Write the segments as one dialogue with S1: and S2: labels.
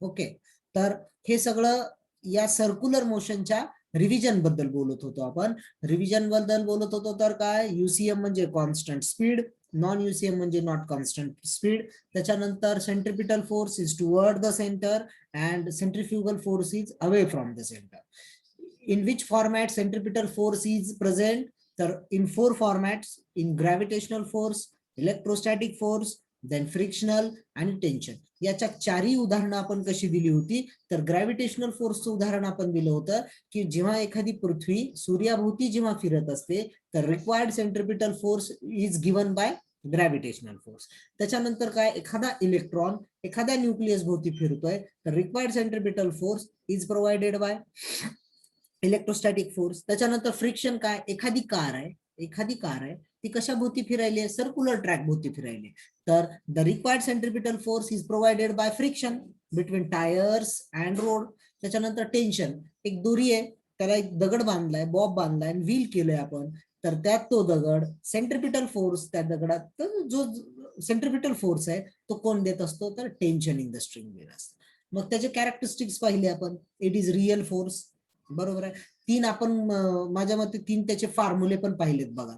S1: Okay, तर हे सगळं या सर्क्युलर मोशनच्या रिव्हिजन बद्दल बोलत होतो आपण. रिव्हिजन बद्दल बोलत होतो तर काय, युसीएम म्हणजे कॉन्स्टंट स्पीड, नॉन युसीएम म्हणजे नॉट कॉन्स्टंट स्पीड. त्याच्यानंतर centripetal force is toward the centre and centrifugal force is away from the centre. In which format centripetal force is present, तर in 4 formats, in gravitational force, electrostatic force, then frictional आणि tension. याच्या 4ही उदाहरणं आपण कशी दिली होती, तर ग्रॅव्हिटेशनल फोर्सचं उदाहरण आपण दिलं होतं की जेव्हा एखादी पृथ्वी सूर्याभोवती जेव्हा फिरत असते तर required centripetal force is given bye gravitational force. त्याच्यानंतर काय, एखादा इलेक्ट्रॉन एखाद्या न्यूक्लियस भोवती फिरतोय तर required centripetal force is provided bye electrostatic force. त्याच्यानंतर फ्रिक्शन काय, एखादी कार आहे ती कशा भोवती फिरायली आहे, सर्क्युलर ट्रॅक भोवती फिरायली, तर the required centripetal force is provided by friction between tyres and road. त्याच्यानंतर टेन्शन, एक दोरी आहे त्याला एक दगड बांधलाय, बॉब बांधलाय, व्हील केलंय आपण, तर त्यात तो दगड सेंट्रिपिटल फोर्स त्या दगडात जो सेंट्रिपिटल फोर्स आहे तो कोण देत असतो, तर टेन्शन इन द स्ट्रिंग देत असतो. मग त्याचे कॅरेक्टरिस्टिक्स पाहिले आपण, इट इज रिअल फोर्स, बरोबर आहे. 3 आपण माझ्या मते 3 त्याचे फॉर्म्युले पण पाहिलेत बघा,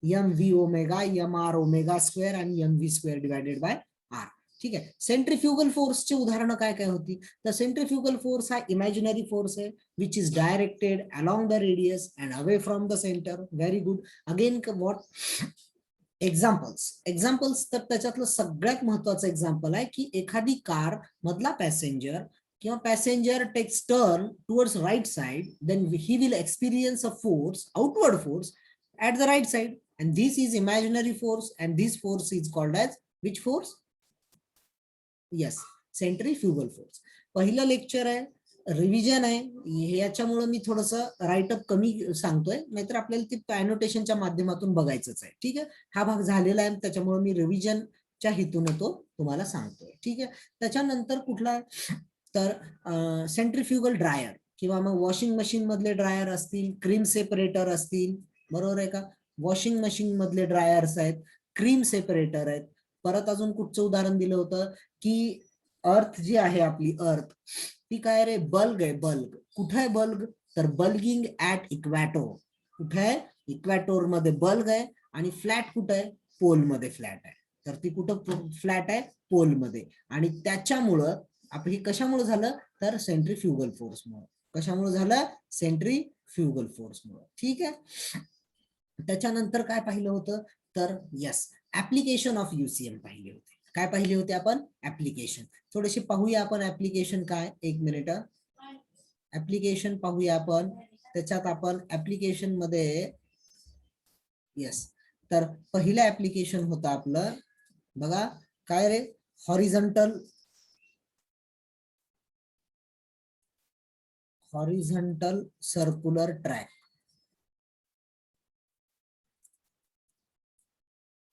S1: m v omega, m r omega square आणि m v square divided by r. ठीक आहे. सेंट्रिफ्युगल फोर्सचे उदाहरणं काय काय होती, तर सेंट्रिफ्युगल फोर्स हा इमॅजिनरी फोर्स आहे which is directed along the radius and away from the centre. Very good. Again what examples, तर त्याच्यातलं सगळ्यात महत्वाचं एक्झाम्पल आहे की एखादी कार मधला पॅसेंजर किंवा passenger takes turn towards right side, then he will experience a force, outward force at the right side, and this is imaginary force, and this force is called as which force? Yes, centrifugal force. पहिलं lecture आहे, revision आहे, याच्यामुळे मी थोडस write-up कमी सांगतोय, नाहीतर आपल्याला ते अॅनोटेशनच्या माध्यमातून बघायचंच आहे. ठीक आहे, हा भाग झालेला आहे त्याच्यामुळे मी रिव्हिजनच्या हेतूने तो तुम्हाला सांगतोय. ठीक आहे. त्याच्यानंतर कुठला, तर सेंट्रिफ्युगल ड्रायर किंवा मग वॉशिंग मशीन मधले ड्रायर असतील, क्रीम सेपरेटर असतील, बरोबर आहे का, वॉशिंग मशीन मधले ड्रायर्स आहेत, क्रीम सेपरेटर आहेत. परत अजून कुठचं उदाहरण दिलं होतं की अर्थ जी आहे आपली अर्थ, ती काय रे, बल्ग आहे. बल्ग कुठे आहे, बल्ग तर बल्गिंग ऍट इक्वॅटोर. कुठे आहे, इक्वॅटोर मध्ये बल्ग आहे. आणि फ्लॅट कुठे आहे, पोल मध्ये फ्लॅट आहे. तर ती कुठं फ्लॅट आहे, पोल मध्ये. आणि त्याच्यामुळं आपली कशामुळे झालं, तर सेंट्रिफ्युगल फोर्समुळे. कशामुळे झालं, सेंट्रिफ्युगल फोर्समुळे. ठीक आहे. त्याच्यानंतर काय पाहिलं होतं, तर यस, ऍप्लिकेशन ऑफ युसीएम पाहिले होते. काय पाहिले होते आपण, ऍप्लिकेशन. थोडेसे पाहूया आपण ऍप्लिकेशन काय, एक मिनिट, ऍप्लिकेशन पाहूया आपण. त्याच्यात आपण ऍप्लिकेशन मध्ये, यस, तर पहिलं ऍप्लिकेशन होतं आपलं बघा, काय रे, horizontal circular track.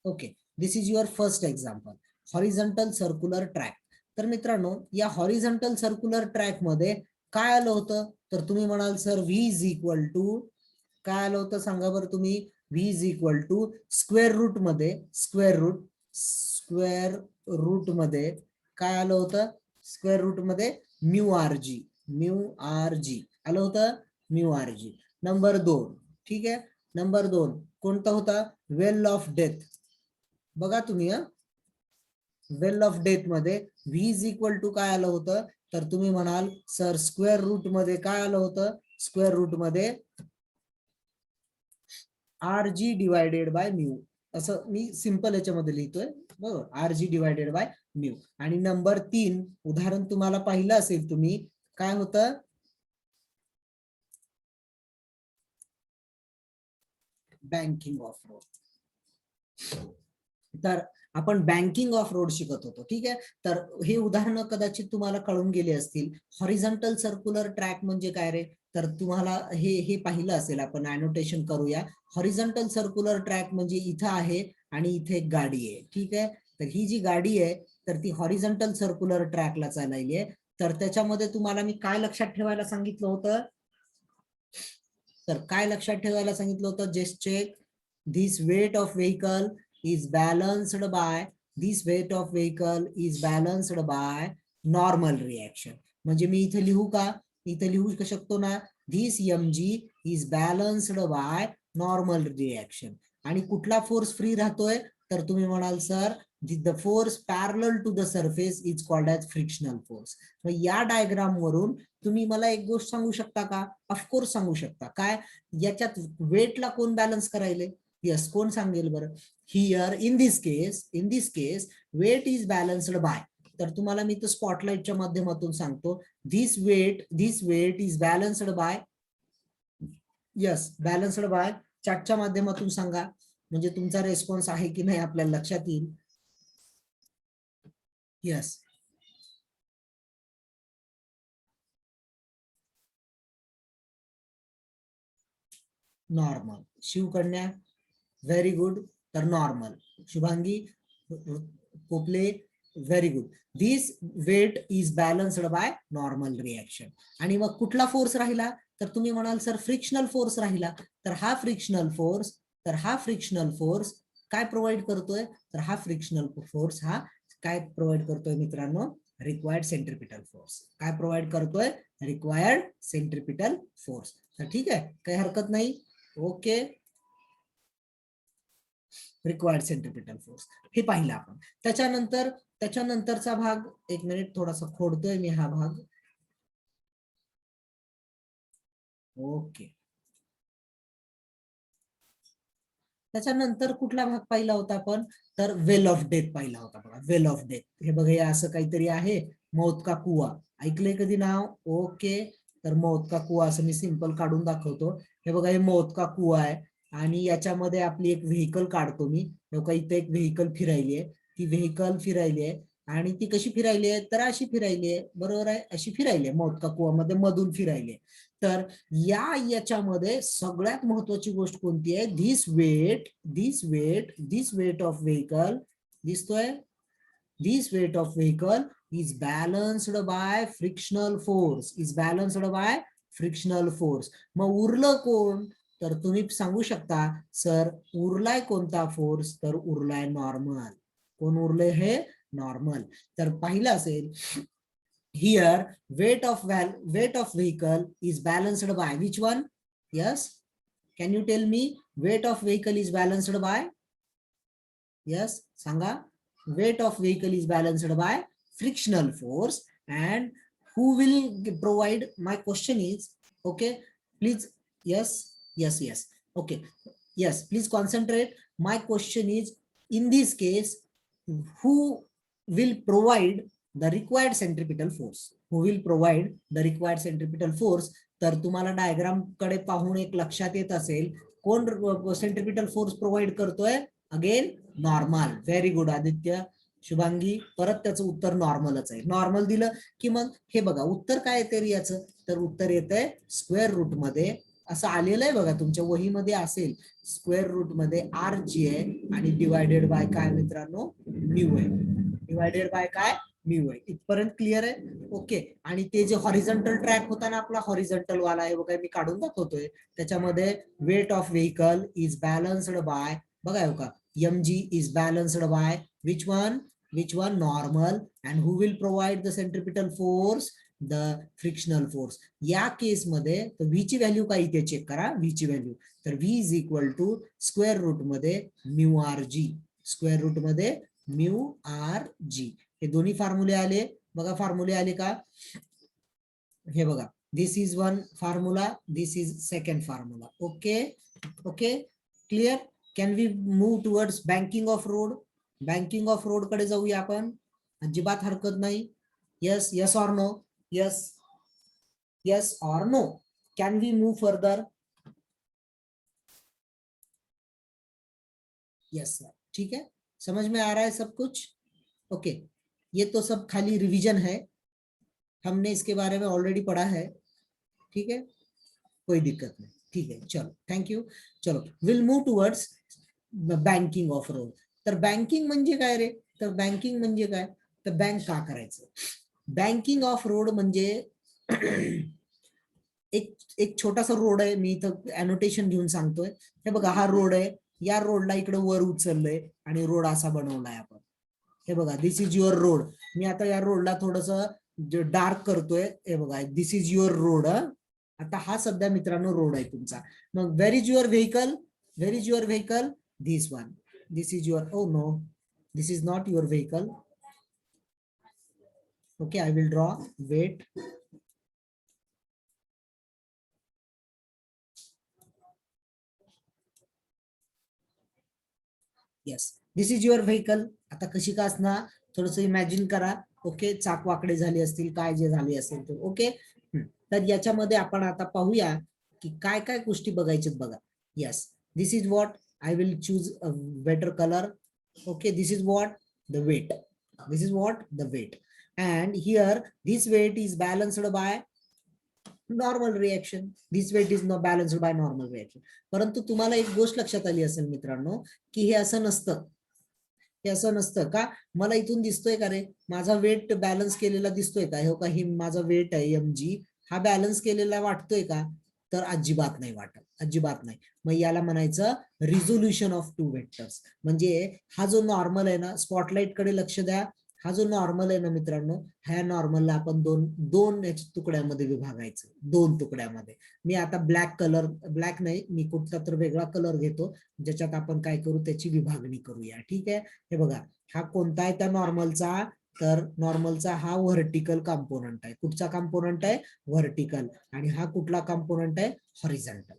S1: Okay, this is your first example, horizontal circular track. तर मित्रांनो, या हॉरिझॉन्टल सर्क्युलर ट्रॅक मध्ये काय आलं होतं, तर तुम्ही म्हणाल sir v is equal to, काय आलं होतं सांगा बरं तुम्ही, v is equal to square root मध्ये, स्क्वेअर रूट मध्ये काय आलं होतं, स्क्वेअर रूट मध्ये म्यू आर जी आलं होतं, म्यू आर जी. नंबर 2, ठीक आहे, नंबर 2 कोणता होता, वेल ऑफ डेथ. बघा तुम्ही, वेल ऑफ डेथ मध्ये व्ही इज इक्वल टू काय आलं होतं, तर तुम्ही म्हणाल सर स्क्वेअर रूट मध्ये काय आलं होतं, स्क्वेअर रूट मध्ये r g divided by mu. असं मी सिंपल याच्यामध्ये लिहितोय, बरोबर, r g divided by mu. आणि नंबर 3 उदाहरण तुम्हाला पाहिलं असेल तुम्ही, काय होतं, बँकिंग ऑफ रोड. तर आपण बँकिंग ऑफ रोड शिकत होतो. ठीक आहे, तर हे उदाहरण कदाचित तुम्हाला कळून गेले असतील. हॉरिझॉन्टल सर्क्युलर ट्रॅक म्हणजे काय रे, तर तुम्हाला हे पाहिलं असेल, आपण अॅनोटेशन करूया. हॉरिझॉन्टल सर्क्युलर ट्रॅक म्हणजे इथं आहे आणि इथे एक गाडी आहे. ठीक आहे, तर ही जी गाडी आहे तर ती हॉरिझॉन्टल सर्क्युलर ट्रॅकला चालली आहे. तर त्याच्यामध्ये तुम्हाला मी काय लक्षात ठेवायला सांगितलं होतं, तर काय लक्षात ठेवायला सांगितलं होतं, just check this weight of vehicle is balanced by normal reaction. म्हणजे मी इथे लिहू का, इथे लिहू शकतो ना, this mg is balanced by normal reaction. आणि कुठला फोर्स फ्री राहतोय, तर तुम्ही म्हणाल sir the force parallel to the surface is called as frictional force. मग या डायग्राम वरून तुम्ही मला एक गोष्ट सांगू शकता का? ऑफकोर्स सांगू शकता. काय? याच्यात वेटला कोण बॅलन्स करायले? यस, कोण सांगेल बरं? Here in this case weight is balanced by. तर तुम्हाला मी तर स्पॉटलाइटच्या माध्यमातून सांगतो, this weight is balanced by. Yes, balanced by. चॅटच्या माध्यमातून सांगा, म्हणजे तुमचा रेस्पॉन्स आहे की नाही आपल्याला लक्षात येईल. Yes, normal. Shivkanya, very good. तर normal. Shubhangi Kople, very good. This weight is balanced by normal reaction. आणि मग कुठला फोर्स राहिला, तर तुम्ही म्हणाल सर फ्रिक्शनल फोर्स राहिला. तर हा फ्रिक्शनल फोर्स काय प्रोव्हाइड करतोय, तर हा फ्रिक्शनल फोर्स हा काय प्रोव्हाइड करतोय मित्रांनो, रिक्वायर्ड सेंट्रिपिटल फोर्स. काय प्रोव्हाइड करतोय, रिक्वायर्ड सेंट्रिपिटल फोर्स. तर ठीक आहे, काही हरकत नाही. ओके, रिक्वायर्ड सेंट्रिपिटल फोर्स हे पाहिलं आपण. त्याच्यानंतरचा भाग, एक मिनिट थोडासा खोडतोय मी हा भाग. ओके, त्याच्यानंतर कुठला भाग पाहिला होता आपण, तर वेल ऑफ डेथ पाहिला होता बघा. वेल ऑफ डेथ हे बघा, हे असं काहीतरी आहे, मौत का कुआ. ऐकलंय कधी नाव? ओके, तर मौत का कुआ असं मी सिंपल काढून दाखवतो. हे बघा, हे मौत का कुआ आहे. आणि याच्यामध्ये आपली एक व्हेकल काढतो मी. इथे एक व्हेकल फिरायली आहे, ती व्हेकल फिरायली आहे. आणि ती कशी फिरायली आहे, तर अशी फिरायली आहे, बरोबर आहे, अशी फिरायली आहे, मौत का कुआ मध्ये मधून फिरायली आहे. तर याच्यामध्ये सगळ्यात महत्वाची गोष्ट कोणती आहे, दिस वेट ऑफ व्हेकल दिसतोय, this weight of vehicle is balanced by frictional force. मग उरलं कोण, तर तुम्ही सांगू शकता सर उरलाय कोणता फोर्स, तर उरलाय नॉर्मल. कोण उरले, हे नॉर्मल. तर पाहिलं असेल, here weight of vehicle is balanced by which one? Yes, can you tell me, weight of vehicle is balanced by? Yes, sanga. Weight of vehicle is balanced by frictional force. And who will provide, my question is, okay, please. Yes, okay, yes, please concentrate. My question is, in this case, who will provide the required centripetal force? तर तुम्हाला diagram कडे पाहून एक लक्षात येत असेल, कोण centripetal force provide करतोय, again normal. Very good Aditya, Shubhangi, परत त्याचं उत्तर नॉर्मलच आहे. नॉर्मल दिलं की मग हे बघा उत्तर काय येते याचं, तर उत्तर येतंय स्क्वेअर रूट मध्ये. असं आलेलं आहे बघा, तुमच्या वहीमध्ये असेल, स्क्वेअर रूट मध्ये आर जी आहे आणि डिवायडेड बाय काय मित्रांनो, म्यू आहे. डिवायडेड बाय काय, म्यू आहे. इथपर्यंत क्लिअर आहे? ओके. आणि ते जे हॉरिझॉन्टल ट्रॅक होता ना आपला, हॉरिझॉन्टल वाला आहे बघा, मी काढून दाखवतोय. त्याच्यामध्ये weight of vehicle is balanced by, बघा का, mg is balanced by which one normal. And who will provide the centripetal force, the frictional force. या केस मध्ये v ची व्हॅल्यू काय इथे चेक करा, v ची व्हॅल्यू, तर v is equal to square root मध्ये mu r g. Square root मध्ये म्यू आर जी. हे दोन्ही फॉर्म्युले आले बघा. फॉर्म्युले आले का, हे बघा, this is one formula, this is second formula. Okay, clear. Can we move towards banking of road? Banking of road कडे जाऊया आपण, अजिबात हरकत नाही. yes or no? yes or no? Can we move further? yes sir. ठीक है, समझ में आ रहा है सब कुछ? ओके, ये तो सब खाली रिवीजन है, हमने इसके बारे में ऑलरेडी पढ़ा है. ठीक है, कोई दिक्कत नहीं. ठीक है, चलो, थँक यू. चलो, will move towards banking of road. तर बँकिंग म्हणजे काय रे, तर बँकिंग म्हणजे काय, तर बँक का करायचं. बँकिंग ऑफ रोड म्हणजे एक छोटासा रोड आहे, मी इथं अनोटेशन घेऊन सांगतोय. हे बघा, हा रोड आहे, या रोडला इकडे वर उचललंय आणि रोड असा बनवलाय आपण. हे बघा, दिस इज युअर रोड. मी आता या रोडला थोडस डार्क करतोय. हे बघा, दिस इज युअर रोड. आता हा सध्या मित्रांनो रोड आहे तुमचा. मग where is your vehicle? Where is your vehicle? This one. This is your, oh no, this is not your vehicle. Okay, I will draw. Wait. Yes, this is your vehicle. आता कशी का असणार, थोडस imagine करा. Okay, चाक वाकडे झाले असतील, काय जे झाले असेल ते. ओके, तर याच्यामध्ये आपण आता पाहूया की काय काय गोष्टी बघायच्यात बघा. Yes, this is what I will choose a better colour. Okay, this is what the weight. This is what the weight, and here this weight is balanced by normal reaction. This weight is not balanced by normal reaction. परंतु तुम्हाला एक गोष्ट लक्षात आली असेल मित्रांनो, की हे असं नसतं. हे असं नसतं का, मला इथून दिसतोय का रे, माझा वेट बॅलन्स केलेला दिसतोय का, हो का, ही माझा वेट आहे mg, हा बॅलन्स केलेला वाटतोय का? तर अजिबात नाही वाटत, अजिबात नाही. मग याला म्हणायचं रिझोल्युशन ऑफ टू वेक्टर्स. म्हणजे हा जो नॉर्मल आहे ना, स्पॉटलाइट कडे लक्ष द्या. हा जो नॉर्मल आहे ना मित्रांनो, ह्या नॉर्मलला आपण दोन दोन तुकड्यामध्ये विभागायचं, दोन तुकड्यामध्ये. मी आता ब्लॅक कलर, ब्लॅक नाही, मी कुठला तर वेगळा कलर घेतो ज्याच्यात आपण काय करू, त्याची विभागणी करूया. ठीक आहे, हे बघा, हा कोणता आहे त्या नॉर्मलचा, तर नॉर्मलचा हा व्हर्टिकल कंपोनंट आहे. कुठचा कंपोनंट आहे? व्हर्टिकल. आणि हा कुठला कंपोनंट आहे? हॉरिझॉन्टल.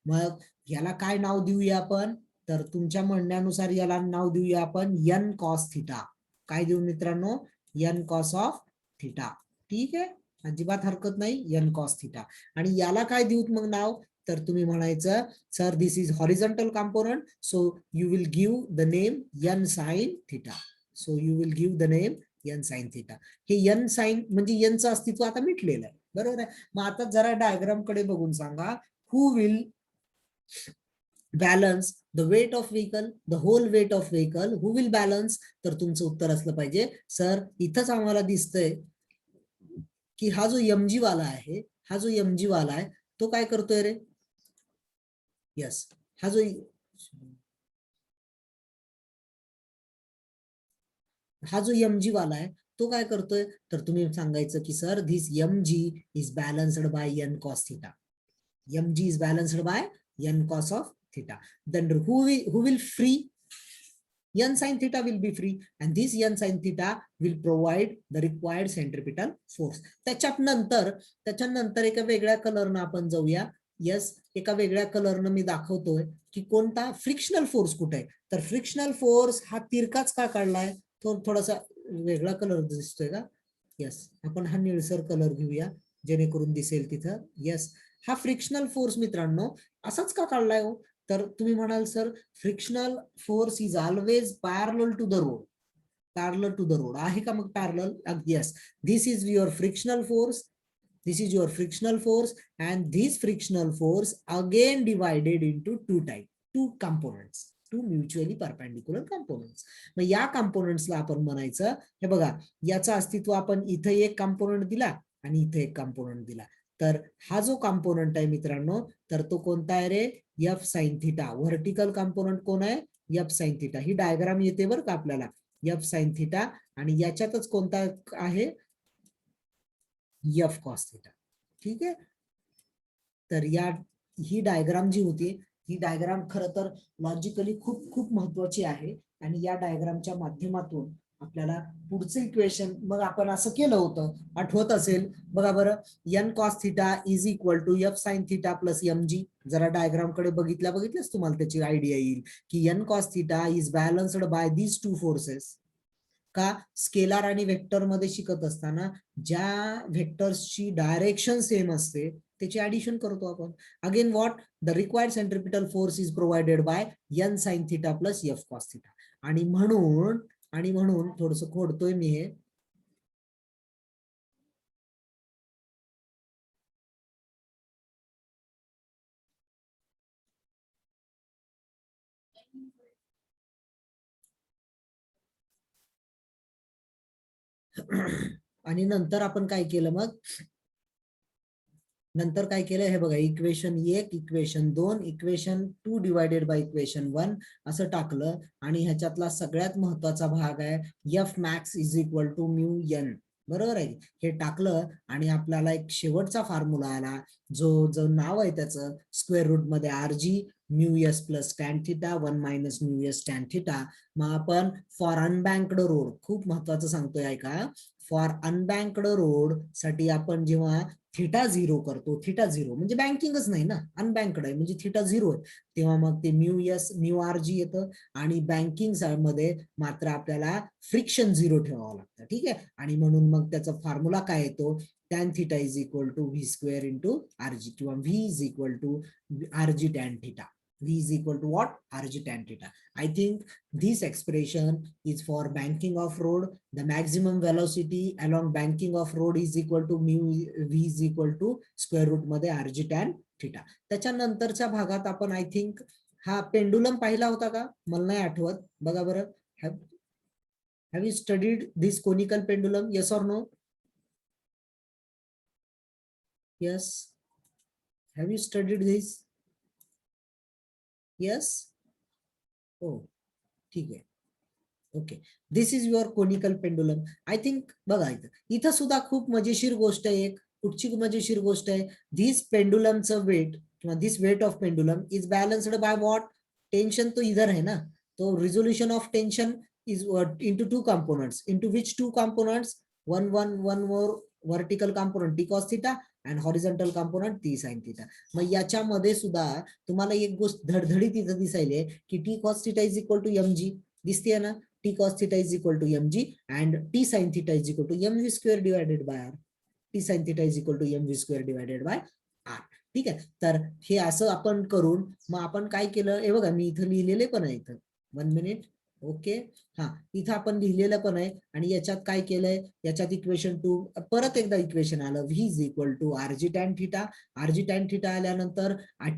S1: मग याला काय नाव देऊया आपण, तर तुमच्या म्हणण्यानुसार याला नाव देऊया आपण एन कॉस थिटा. काय देऊ मित्रांनो? N cos of theta. ठीक आहे, अजिबात हरकत नाही, एन कॉस थिटा. आणि याला काय देऊत मग नाव, तर तुम्ही म्हणायचं sir this is horizontal component, so you will give the name N sine theta. So you will give the name N sine theta. हे एन साइन म्हणजे एनचं अस्तित्व आता मिटलेलं आहे, बरोबर आहे. मग आता जरा डायग्राम कडे बघून सांगा, who will balance the weight of vehicle, the whole weight of vehicle, who will balance. तर तुमचं उत्तर असलं पाहिजे सर इथंच आम्हाला दिसतंय की हा जो एमजी वाला आहे, हा जो एमजी वाला आहे तो काय करतोय रे. यस, हा जो एमजी वाला आहे तो काय करतोय, तर तुम्ही सांगायचं की sir this mg is balanced by N cos theta. mg is balanced by n cos of theta. Then who will free? N sin theta will be free, and this n sin theta will provide the required centripetal force. त्याच्यानंतर एका वेगळ्या कलरनं आपण जाऊया. Yes, एका वेगळ्या कलरनं मी दाखवतोय की कोणता फ्रिक्शनल फोर्स कुठे आहे. तर फ्रिक्शनल फोर्स हा तिरकाच का काढलाय, तो थोडासा वेगळा कलर दिसतोय का. यस, आपण हा निळसर कलर घेऊया जेणेकरून दिसेल तिथं. यस, हा फ्रिक्शनल फोर्स मित्रांनो असाच का काढलाय हो, तर तुम्ही म्हणाल sir frictional force is always parallel to the road. Parallel to the road आहे का मग parallel? Yes, this is your frictional force, this is your frictional force, and this frictional force again divided into two components, two mutually perpendicular components. मग या कंपोनेंट्सला आपण म्हणायचं, हे बघा, याचं अस्तित्व आपण इथे एक कंपोनेंट दिला आणि इथे एक कंपोनेंट दिला. तर हा जो कंपोनेंट आहे मित्रांनो, तर तो कोणता आहे रे, F sine theta. Vertical component कोण आहे? F sine theta. ही डायग्राम येते बरं का आपल्याला, एफ साइन थिटा. आणि याच्यातच कोणता आहे, एफ कॉस थिटा. ठीक आहे, तर ही डायग्राम जी होती, ही डायग्राम खरं तर लॉजिकली खूप खूप महत्वाची आहे. आणि या डायग्रामच्या माध्यमातून आपल्याला पुढचं इक्वेशन, मग आपण असं केलं होतं, आठवत असेल बघा बरं, N cos theta is equal to f sine theta plus mg. जरा डायग्राम कडे बघितल्यास तुम्हाला त्याची आयडिया येईल की N cos theta is balanced by these two forces. का, स्केलार आणि वेक्टर मध्ये शिकत असताना ज्या व्हेक्टर्सची डायरेक्शन सेम असते त्याची ऍडिशन करतो आपण. Again what, the required centripetal force is provided by N sine theta plus f cos theta. आणि म्हणून थोडस खोडतोय मी हे, आणि नंतर आपण काय केलं मग, नंतर काय केलं हे बघा, equation 1, equation 2, equation 2 divided by equation 1 असं टाकलं आणि ह्याच्यातला सगळ्यात महत्वाचा भाग आहे f max is equal to mu N. बरोबर आहे, हे टाकलं आणि आपल्याला एक शेवटचा फॉर्म्युला आला, जो जो नाव आहे त्याचं स्क्वेअर रूट मध्ये r g mu s plus tan theta 1 minus mu s tan theta. मग आपण फॉर अनबँक्ड रोड, खूप महत्वाचं सांगतोय ऐका, फॉर अनबँक्ड रोड साठी आपण जेव्हा थिटा झिरो करतो, थिटा झिरो म्हणजे बँकिंगच नाही ना, अनबँकड आहे म्हणजे थिटा झिरो आहे, तेव्हा मग ते mu s mu r g येतं आणि बँकिंग मध्ये मात्र आपल्याला फ्रिक्शन झिरो ठेवावं लागतं. ठीक आहे, आणि म्हणून मग त्याचा फॉर्म्युला काय येतो, tan theta is equal to v square into rg किंवा v is equal to rg tan theta. V is equal to what? Rg tan theta. I think this expression is for banking of road. The maximum velocity along banking of road is equal to mu v is equal to square root मध्ये rg tan theta. त्याच्यानंतरच्या भागात आपण I think हा pendulum पाहिला होता का, मला नाही आठवत, बघा बरं. Have you studied this conical pendulum? Yes or no? Yes. Have you studied this? Yes. Oh, ठीक आहे. Okay, this is your conical pendulum. I think बघा इथं सुद्धा खूप मजेशीर गोष्ट आहे. एक कुठची मजेशीर गोष्ट आहे, दिस पेंडुलमचं वेट किंवा this weight of pendulum is balanced by what, tension तो इधर है ना, तो resolution of tension is into two components, into which two components, one more vertical component T cos theta and horizontal component T sine theta. मग याच्यामध्ये सुद्धा तुम्हाला एक गोष्ट धडधडीत इथं दिसायले की T cos theta is equal to m g, दिसते ना, t cos theta is equal to mg and t sin theta is equal to mv square divided by r. t sin theta is equal to mv square divided by r. ठीक आहे, तर हे असं आपण करून मग आपण काय केलं हे बघा, मी इथं लिहिलेले पण आहे, इथं 1 मिनिट. ओके, हा इथं आपण लिहिलेलं पण आहे आणि याच्यात काय केलंय, याच्यात इक्वेशन 2 परत एकदा इक्वेशन आलं, v is equal to rg tan theta. rg tan theta आल्यानंतर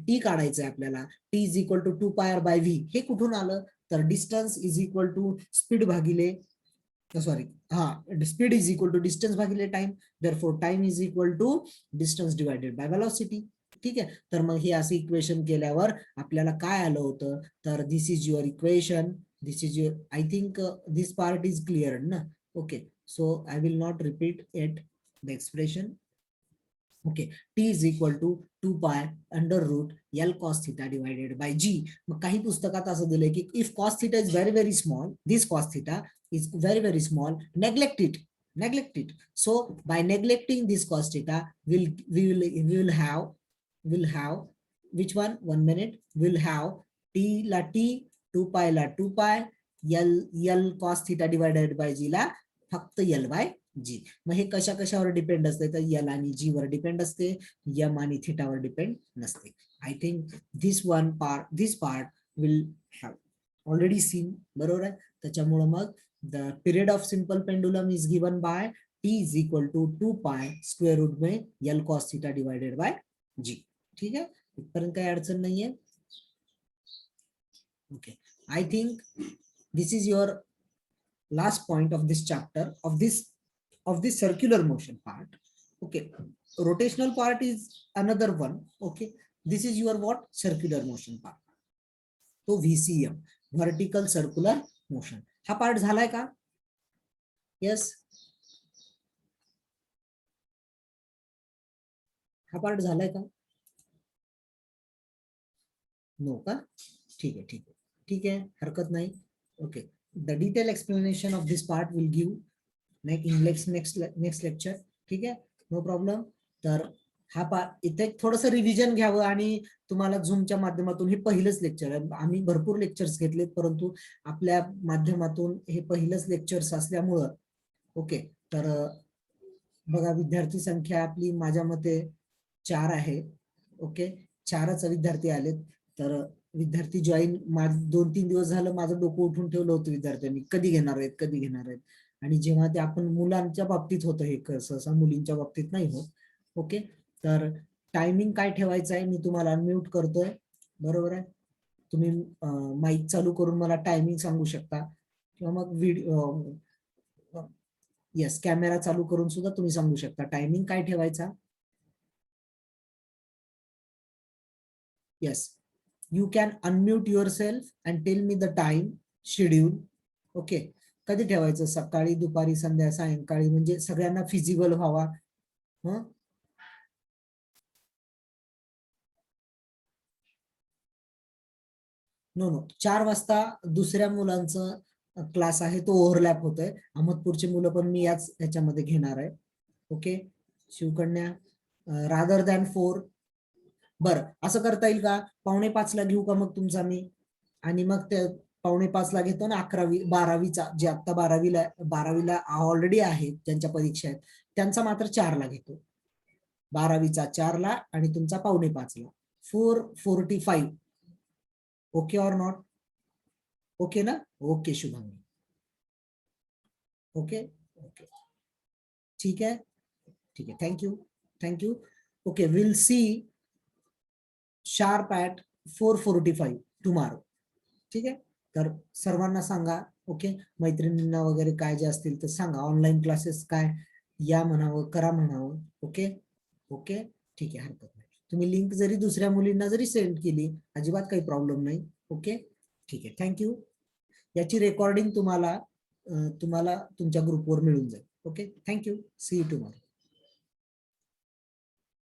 S1: t काढायचंय आपल्याला, t इज इक्वल टू 2 पाय r बाय v. हे कुठून आलं, तर distance is equal to speed भागिले, सॉरी हा, speed is equal to distance भागिले time, therefore time is equal to distance divided by velocity. ठीक आहे, तर मग हे असं इक्वेशन केल्यावर आपल्याला काय आलं होतं, तर this is your equation, this is your, I think this part is clear ना. Okay, so I will not repeat it the expression. Okay, t is equal to 2 pi under root L cos theta divided by g. मग काही पुस्तकात असं दिलंय की if cos theta is very very small, this cos theta is very very small, neglect it, neglect it. So by neglecting this cos theta, will have which one, 1 minute, will have t ला t, 2 पाय ला 2 पाय, l cos theta divided by g ला फक्त l bye g. मग हे कशा कशावर डिपेंड असते, तर यल आणि जी वर डिपेंड असते, यम आणि थिटावर डिपेंड नसते. I think this part will have already seen. बरोबर आहे, त्याच्यामुळे मग the period of simple pendulum is given by T is equal to 2 pi square root में L cos theta divided by g. ठीक आहे, इथपर्यंत काही अडचण नाहीये. Okay, I think this is your last point of this chapter of this circular motion part. Okay, rotational part is another one. Okay, this is your what, circular motion part. तो VCM, vertical circular motion. हा part झालाय का? Yes, हा part झालाय का? No का? ठीक आहे, ठीक आहे, ठीक आहे, हरकत नाही. Okay, the detailed explanation of this part will give next lecture. ठीक आहे, नो प्रॉब्लेम. तर हा पार्ट इथे थोडस रिव्हिजन घ्यावं आणि तुम्हाला झूमच्या माध्यमातून हे पहिलंच लेक्चर आहे. आम्ही भरपूर लेक्चर्स घेतलेत, परंतु आपल्या माध्यमातून हे पहिलंच लेक्चर्स असल्यामुळं. ओके, तर बघा विद्यार्थी संख्या आपली माझ्या मते 4 आहे. ओके, 4च विद्यार्थी आलेत. तर विद्यार्थी जॉईन 2-3 दिवस झालं माझं डोकं उठून ठेवलं होतं विद्यार्थ्यांनी, कधी घेणार आहेत, कधी घेणार आहेत. आणि जेव्हा ते आपण मुलांच्या बाबतीत होतं हे, सहसा मुलींच्या बाबतीत नाही होत. ओके, तर टायमिंग काय ठेवायचं आहे, मी तुम्हाला अनम्यूट करतोय. बरोबर आहे, तुम्ही माईक चालू करून मला टायमिंग सांगू शकता किंवा मग व्हिडिओ, येस, कॅमेरा चालू करून सुद्धा तुम्ही सांगू शकता टायमिंग काय ठेवायचा. Yes, you can unmute your self and tell me the time schedule. Okay, कधी ठेवायचं? सकाळी, दुपारी, संध्या, सायंकाळी, म्हणजे सगळ्यांना फिजिबल व्हावा. नो नो, 4 वाजता दुसऱ्या मुलांचं क्लास आहे, तो ओव्हरलॅप होतोय. अहमदपूरची मुलं पण मी याच ह्याच्यामध्ये घेणार आहे. Okay, Shivkanya, rather than 4. बरं, असं करता येईल का? 4:45ला घेऊ का मग तुमचा मी? आणि मग ते 4:45ला घेतो ना 11वी 12वीचा, जे आता 12वीला ऑलरेडी आहेत, ज्यांच्या परीक्षा आहेत, त्यांचा मात्र 4ला घेतो. 12वीचा 4ला आणि तुमचा 4:45ला. 4:45. Okay or not? ओके ना? ओके शुभांगी. ओके ओके, ठीक है, ठीक है. Thank you, thank you. Okay, will see sharp at 4:45 tomorrow. ठीक आहे, तर सर्वांना सांगा. ओके, मैत्रिणींना वगैरे काय जे असतील तर सांगा. ऑनलाईन क्लासेस काय या म्हणावं, करा म्हणावं. ओके ओके, ठीक आहे, हरकत नाही. तुम्ही लिंक जरी दुसऱ्या मुलींना जरी सेंड केली, अजिबात काही प्रॉब्लेम नाही. ओके, ठीक आहे, थँक्यू. याची रेकॉर्डिंग तुम्हाला तुमच्या ग्रुपवर मिळून जाईल. Okay, thank you, see you tomorrow.